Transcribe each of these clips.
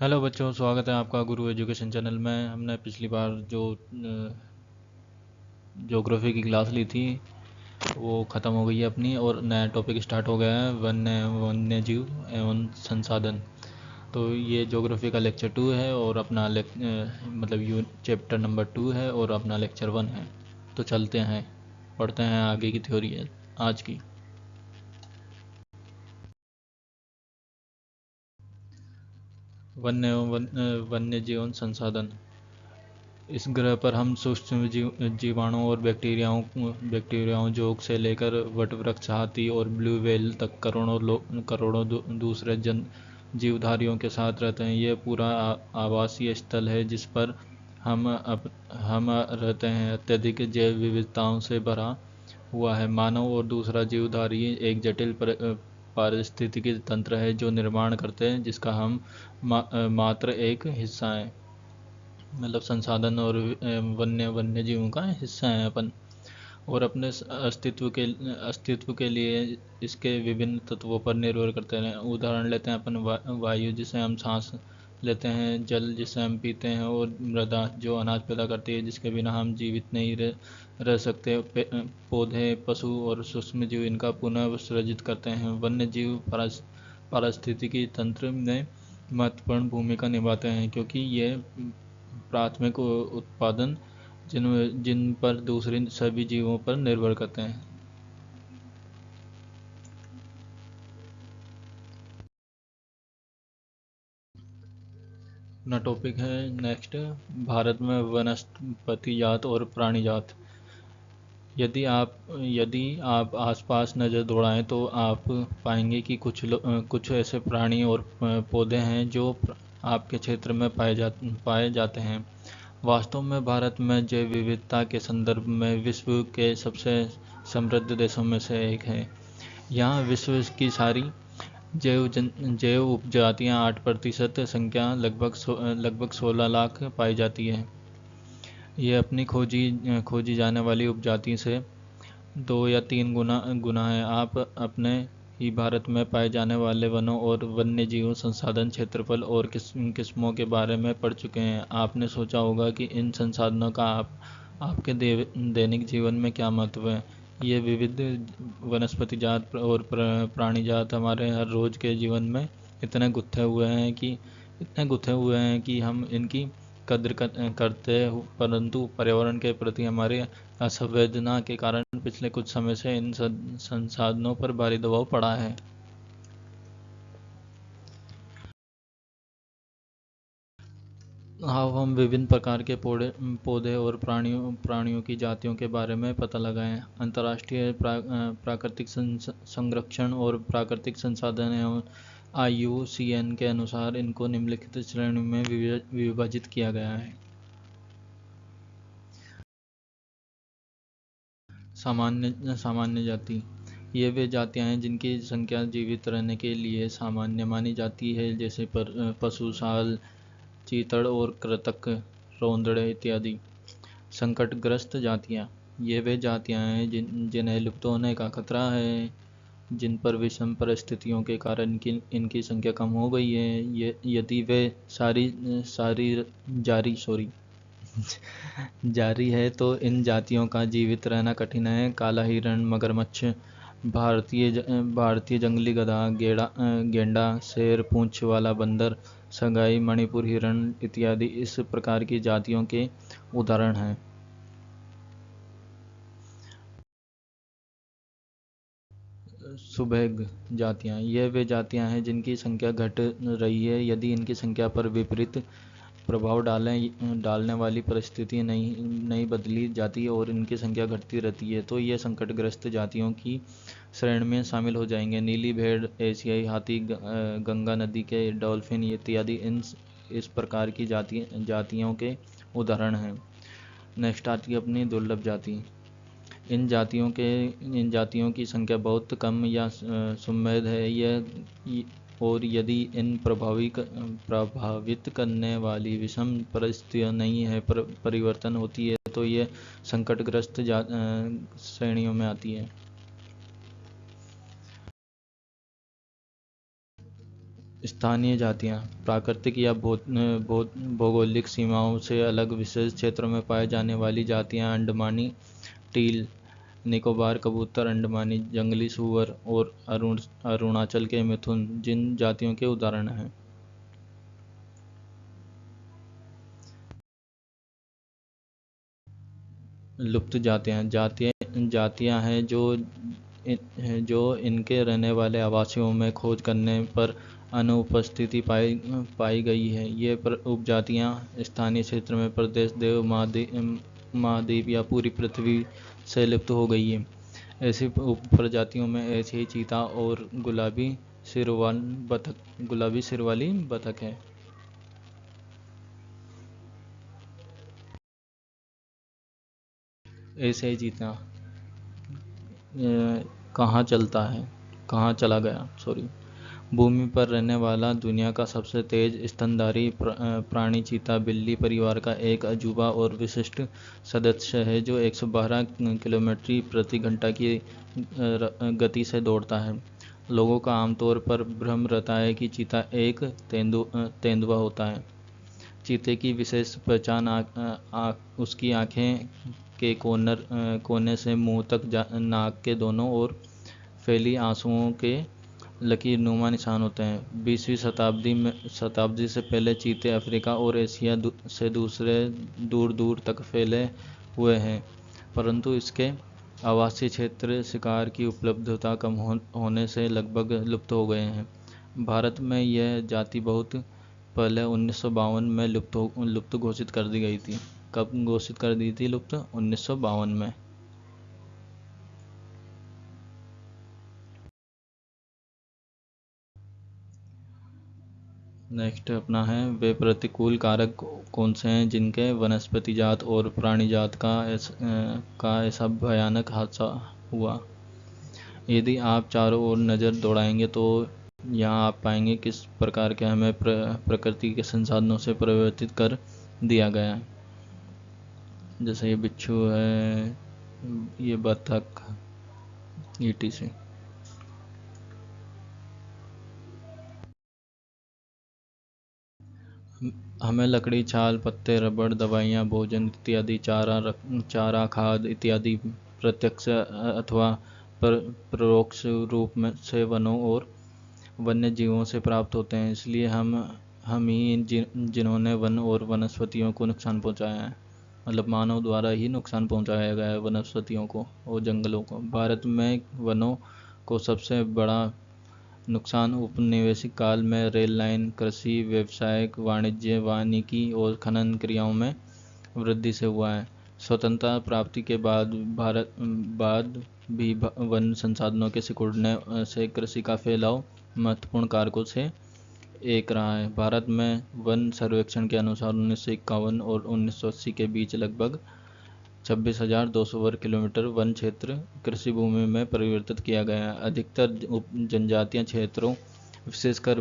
Hello बच्चों, स्वागत है आपका गुरु एजुकेशन चैनल में। हमने पिछली बार जो ज्योग्राफी की क्लास ली थी वो ख़त्म हो गई है अपनी, और नया टॉपिक स्टार्ट हो गया है, वन्य जीव एवं संसाधन। तो ये ज्योग्राफी का लेक्चर 2 है और अपना मतलब यू चैप्टर नंबर 2 है और अपना लेक्चर 1 है। तो चलते हैं, पढ़ते हैं आगे की थ्योरी है आज की। वन्य जीवन संसाधन। इस ग्रह पर हम सूक्ष्म जीवाणु और बैक्टीरियाओं जोक से लेकर वटवृक्ष, हाथी और ब्लू व्हेल तक करोड़ों दूसरे जीवधारियों के साथ रहते हैं। यह पूरा आवासीय स्थल है जिस पर हम रहते हैं। अत्यधिक जैव विविधताओं से भरा हुआ है। मानव और दूसरा जीवधारी एक जटिल पारिस्थितिकी तंत्र है जो निर्माण करते हैं, जिसका हम मात्र एक हिस्सा है। मतलब संसाधन और वन्य जीवों का हिस्सा है अपन। और अपने अस्तित्व के लिए इसके विभिन्न तत्वों पर निर्भर करते हैं। उदाहरण लेते हैं अपन वायु, जिसे हम सांस लेते हैं, जल जिसे हम पीते हैं, और मृदा जो अनाज पैदा करती है, जिसके बिना हम जीवित नहीं रह सकते। पौधे, पशु और सूक्ष्म जीव इनका पुनः सृजित करते हैं। वन्य जीव पारिस्थितिकी तंत्र में महत्वपूर्ण भूमिका निभाते हैं, क्योंकि ये प्राथमिक उत्पादन जिन जिन पर दूसरे सभी जीवों पर निर्भर करते हैं। अपना टॉपिक है नेक्स्ट, भारत में वनस्पति जात और प्राणी जात। यदि आप आसपास नज़र दौड़ाएं तो आप पाएंगे कि कुछ ऐसे प्राणी और पौधे हैं जो आपके क्षेत्र में पाए जाते हैं। वास्तव में भारत में जैव विविधता के संदर्भ में विश्व के सबसे समृद्ध देशों में से एक है। यहाँ विश्व की सारी जैव उपजातियाँ 8% संख्या लगभग 16 लाख पाई जाती है। ये अपनी खोजी जाने वाली उपजाति से 2 या 3 गुना है। आप अपने ही भारत में पाए जाने वाले वनों और वन्य जीव संसाधन, क्षेत्रफल और किस्मों के बारे में पढ़ चुके हैं। आपने सोचा होगा कि इन संसाधनों का आपके दैनिक जीवन में क्या महत्व है। ये विविध वनस्पति जात और प्राणी जात हमारे हर रोज के जीवन में इतने गुथे हुए हैं कि हम इनकी करते परंतु पर्यावरण के प्रति हमारी असंवेदना के कारण पिछले कुछ समय से इन संसाधनों पर भारी दबाव पड़ा है। अब हम विभिन्न प्रकार के पौधे और प्राणियों की जातियों के बारे में पता लगाएं। अंतर्राष्ट्रीय प्राकृतिक संरक्षण और प्राकृतिक संसाधन एवं IUCN के अनुसार इनको निम्नलिखित श्रेणी में विभाजित किया गया है। सामान्य जाति। ये वे जातियां हैं जिनकी संख्या जीवित रहने के लिए सामान्य मानी जाती है, जैसे पशु, साल, चीतड़ और कृंतक, रौंदड़े इत्यादि। संकटग्रस्त जातियाँ। ये वे जातियाँ हैं जिन्हें लुप्त होने का खतरा है, जिन पर विषम परिस्थितियों के कारण इनकी संख्या कम हो गई है। ये यदि वे सारी सारी जारी सॉरी जारी है तो इन जातियों का जीवित रहना कठिन है। काला हिरण, मगरमच्छ, भारतीय जंगली गधा, गेंडा, शेर, पूंछ वाला बंदर, सगाई, मणिपुर हिरण इत्यादि इस प्रकार की जातियों के उदाहरण हैं। सुभेग जातियाँ। ये वे जातियाँ हैं जिनकी संख्या घट रही है। यदि इनकी संख्या पर विपरीत प्रभाव डालने वाली परिस्थिति नहीं बदली जाती और इनकी संख्या घटती रहती है तो ये संकटग्रस्त जातियों की श्रेणी में शामिल हो जाएंगे। नीली भेड़, एशियाई हाथी, गंगा नदी के डॉल्फिन इत्यादि इस प्रकार की जातियों के उदाहरण हैं। नेक्स्ट आती है अपनी दुर्लभ जाति। इन जातियों की संख्या बहुत कम या सुमेध है। और यदि इन प्रभावित करने वाली विषम परिस्थितियाँ नहीं है परिवर्तन होती है तो ये संकटग्रस्त श्रेणियों में आती है। स्थानीय जातियाँ प्राकृतिक या भौगोलिक सीमाओं से अलग विशेष क्षेत्रों में पाए जाने वाली जातियाँ अंडमानी टील, निकोबार कबूतर, अंडमानी जंगली सूअर और अरुणाचल के मिथुन जिन जातियों के उदाहरण हैं। लुप्त जातियाँ जातियाँ हैं जो इनके रहने वाले आवासियों में खोज करने पर अनुपस्थिति पाई पाई गई है। ये उपजातियाँ स्थानीय क्षेत्र में प्रदेश देव महाद्वीप या पूरी पृथ्वी से लुप्त हो गई है। ऐसी प्रजातियों में ऐसे चीता और गुलाबी सिर वाली बतख है। ऐसे ही चीता कहाँ चलता है कहाँ चला गया सॉरी भूमि पर रहने वाला दुनिया का सबसे तेज स्तनधारी प्राणी चीता बिल्ली परिवार का एक अजूबा और विशिष्ट सदस्य है जो 112 किलोमीटर प्रति घंटा की गति से दौड़ता है। लोगों का आमतौर पर भ्रम रहता है कि चीता एक तेंदुआ होता है। चीते की विशेष पहचान उसकी आँखें के कोने से मुंह तक नाक के दोनों ओर फैली आंसुओं के लकीरनुमा निशान होते हैं। 20वीं शताब्दी से पहले चीते अफ्रीका और एशिया से दूर दूर तक फैले हुए हैं, परंतु इसके आवासीय क्षेत्र शिकार की उपलब्धता कम होने से लगभग लुप्त हो गए हैं। भारत में यह जाति बहुत पहले 1952 में लुप्त घोषित कर दी गई थी। कब घोषित कर दी थी लुप्त? 1952 में। नेक्स्ट अपना है, वे प्रतिकूल कारक कौन से हैं जिनके वनस्पति जात और प्राणी जात का ऐसा भयानक हादसा हुआ। यदि आप चारों ओर नज़र दौड़ाएंगे तो यहाँ आप पाएंगे किस प्रकार के हमें प्रकृति के संसाधनों से परिवर्तित कर दिया गया है। जैसे ये बिच्छू है, ये बतख, ETC। हमें लकड़ी, छाल, पत्ते, रबड़, दवाइयाँ, भोजन इत्यादि, चारा, खाद इत्यादि प्रत्यक्ष अथवा परोक्ष रूप से वनों और वन्य जीवों से प्राप्त होते हैं। इसलिए हम ही जिन्होंने वन और वनस्पतियों को नुकसान पहुंचाया है। मतलब मानव द्वारा ही नुकसान पहुंचाया गया है वनस्पतियों को और जंगलों को। भारत में वनों को सबसे बड़ा नुकसान औपनिवेशिक काल में रेल लाइन, कृषि, व्यावसायिक, वाणिज्य, वानिकी और खनन क्रियाओं में वृद्धि से हुआ है। स्वतंत्रता प्राप्ति के बाद भी वन संसाधनों के सिकुड़ने से कृषि का फैलाव महत्वपूर्ण कारकों से एक रहा है। भारत में वन सर्वेक्षण के अनुसार 1951 और 1980 के बीच लगभग 26,200 वर्ग किलोमीटर वन क्षेत्र कृषि भूमि में परिवर्तित किया गया है। अधिकतर जनजातीय क्षेत्रों, विशेषकर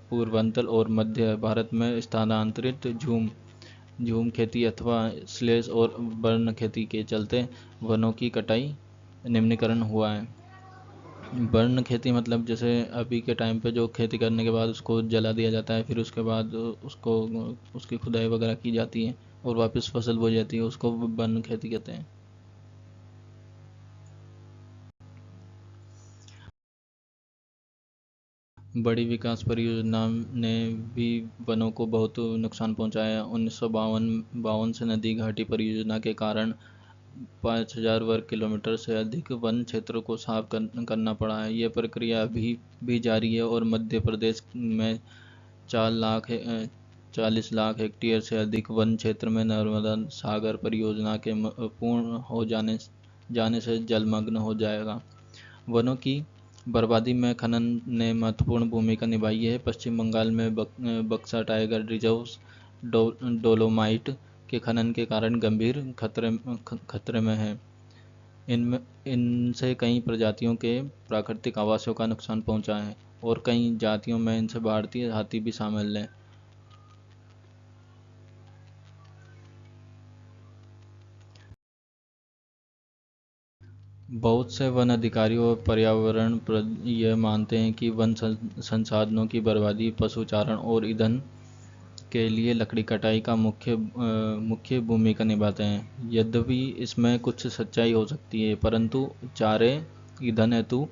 पूर्वांचल और मध्य भारत में स्थानांतरित झूम खेती अथवा स्लेज और बर्न खेती के चलते वनों की कटाई निम्नीकरण हुआ है। बर्न खेती मतलब जैसे अभी के टाइम पे जो खेती करने के बाद उसको जला दिया जाता है, फिर उसके बाद उसकी खुदाई वगैरह की जाती है और वापस फसल बोई जाती है, उसको बर्न खेती कहते हैं। बड़ी विकास परियोजना ने भी वनों को बहुत नुकसान पहुंचाया। 1952 से नदी घाटी परियोजना के कारण 5,000 वर्ग किलोमीटर से अधिक वन क्षेत्र को साफ करना पड़ा है। यह प्रक्रिया अभी भी जारी है और मध्य प्रदेश में 40 लाख हेक्टेयर से अधिक वन क्षेत्र में नर्मदा सागर परियोजना के पूर्ण हो जाने से जलमग्न हो जाएगा। वनों की बर्बादी में खनन ने महत्वपूर्ण भूमिका निभाई है। पश्चिम बंगाल में बक्सा टाइगर रिजर्व डोलोमाइट के खनन के कारण गंभीर खतरे में है। इनसे कई प्रजातियों के प्राकृतिक आवासों का नुकसान पहुंचा है और कई जातियों में इनसे भारतीय हाथी भी शामिल है। बहुत से वन अधिकारी और पर्यावरणविद यह मानते हैं कि वन संसाधनों की बर्बादी, पशुचारण और ईंधन के लिए लकड़ी कटाई का मुख्य भूमिका निभाते हैं। यद्यपि इसमें कुछ सच्चाई हो सकती है, परंतु चारे, ईंधन हेतु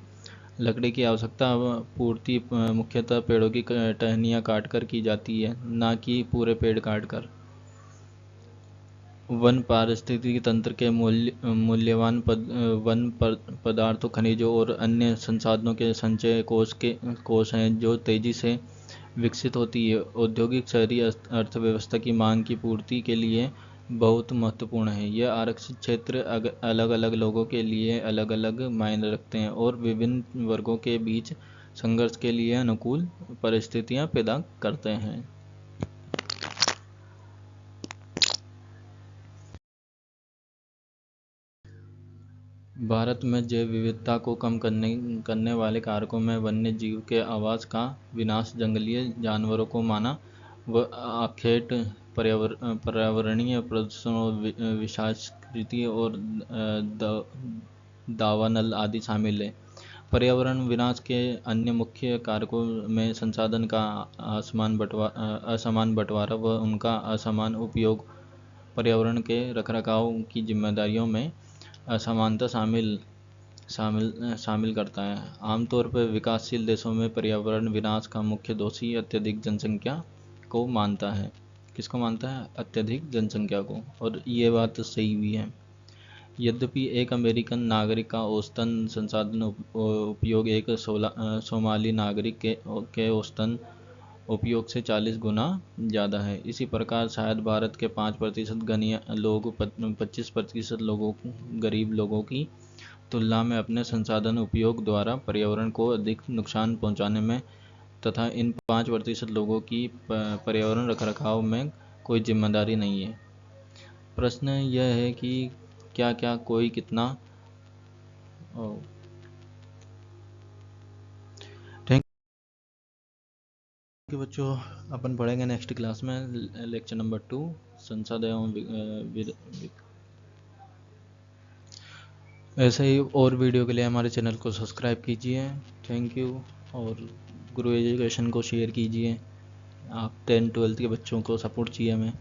लकड़ी की आवश्यकता पूर्ति मुख्यतः पेड़ों की टहनियाँ काटकर की जाती है, न कि पूरे पेड़ काटकर। वन पारिस्थितिकी तंत्र के मूल्यवान पदार्थों, खनिजों और अन्य संसाधनों के संचय कोष हैं, जो तेजी से विकसित होती है। औद्योगिक शहरी अर्थव्यवस्था की मांग की पूर्ति के लिए बहुत महत्वपूर्ण है। यह आरक्षित क्षेत्र अलग अलग लोगों के लिए अलग अलग मायने रखते हैं और विभिन्न वर्गों के बीच संघर्ष के लिए अनुकूल परिस्थितियां पैदा करते हैं। भारत में जैव विविधता को कम करने वाले कारकों में वन्य जीव के आवास का विनाश, जंगली जानवरों को माना व अखेट, पर्यावरणीय प्रदूषण और विषाक्रियता और दावानल आदि शामिल है। पर्यावरण विनाश के अन्य मुख्य कारकों में संसाधन का असमान बंटवारा व उनका असमान उपयोग, पर्यावरण के रखरखाव की जिम्मेदारियों में असमानता शामिल करता है। आमतौर पर विकासशील देशों में पर्यावरण विनाश का मुख्य दोषी अत्यधिक जनसंख्या को मानता है। किसको मानता है? अत्यधिक जनसंख्या को। और ये बात सही भी है। यद्यपि एक अमेरिकन नागरिक का औसतन संसाधन उपयोग एक सोमाली नागरिक के औसतन उपयोग से 40 गुना ज़्यादा है। इसी प्रकार शायद भारत के 5% गरीब लोग 25% गरीब लोगों की तुलना में अपने संसाधन उपयोग द्वारा पर्यावरण को अधिक नुकसान पहुंचाने में तथा इन 5% लोगों की पर्यावरण रखरखाव में कोई जिम्मेदारी नहीं है। प्रश्न यह है कि क्या कोई कितना। थैंक यू बच्चों, अपन पढ़ेंगे नेक्स्ट क्लास में लेक्चर नंबर 2, संसद एवं ऐसे ही और वीडियो के लिए हमारे चैनल को सब्सक्राइब कीजिए। Thank you. और गुरु एजुकेशन को शेयर कीजिए। आप 10-12 के बच्चों को सपोर्ट चाहिए हमें।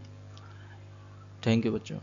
थैंक यू बच्चों।